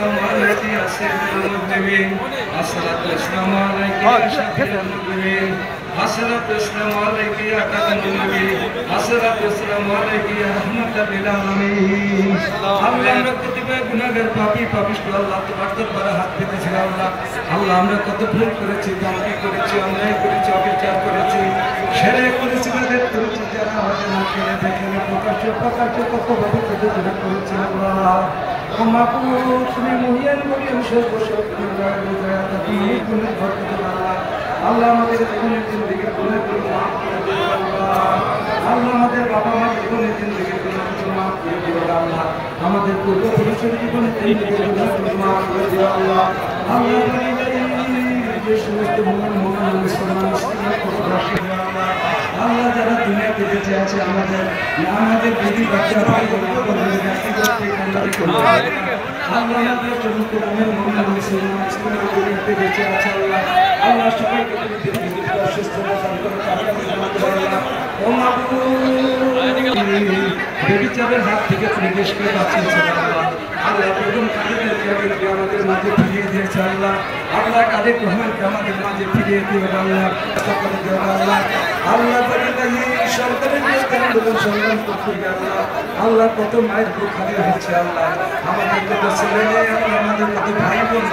والسلام عليك يا سيد المسلمين الصلاة والسلام عليك يا شفيع المسلمين الصلاة والسلام عليك يا خاتم النبي الصلاة والسلام عليك يا رحمة للعالمين আল্লাহ আমরা কতিপয় গুনাহগার পাপী পাপিষ্ঠ আল্লাহ তোমার দরবারে হাত পেতেছি আল্লাহ আল্লাহ আমরা কত ভুল করেছি গামকি করেছি অন্যায় করেছি অবিচার করেছি শিরক করেছি বিদআত করেছি যারা আমাদের না করে দেখে প্রকাশ্যে কত ভাবে গুনাহ করেছি আল্লাহ ক্ষমা করো তুমি মহিয়ান মরিয়ম সর্বশক্তিমান গুনাহ করতে আল্লাহ আল্লাহ আমাদের জীবনের জিন্দেগি গুনাহ করে মাফ করে দিও আল্লাহ আল্লাহ আমাদের বাবা মার জীবনের জিন্দেগি গুনাহ করে মাফ করে দিও আল্লাহ আমাদের পূর্বপুরুষের জীবনের জিন্দেগি গুনাহ করে মাফ করে দিও আল্লাহ আল্লাহ যে সমস্ত মুসলমান আল্লাহ যারা দুনিয়াতে বেঁচে আছে আমাদের বিধি বাচ্চা ভাই আল্লাহ আমাদের সমস্ত মুসলমান দুনিয়াতে বেঁচে আছে আল্লাহ আল্লাহ সবাইকে সুস্থতা দান করে বেবিচারের হাত থেকে নির্দেশ করে বাঁচিয়েছেন আল্লাহ আল্লাহ প্রথম কাদেরকে আমাদের মাঝে ফিরিয়ে দিয়েছে আল্লাহ আল্লাহ কাদের রহমানকে আমাদের মাঝে ফিরিয়ে দিয়ে আল্লাহ আল্লাহ আল্লাহ সরকারের আন্দোলন সংগ্রাম করতে আল্লাহ আল্লাহ কত মায়ের বুক খালি হচ্ছে আল্লাহ আমাদের কত ছেলে আমাদের কত ভাই বোন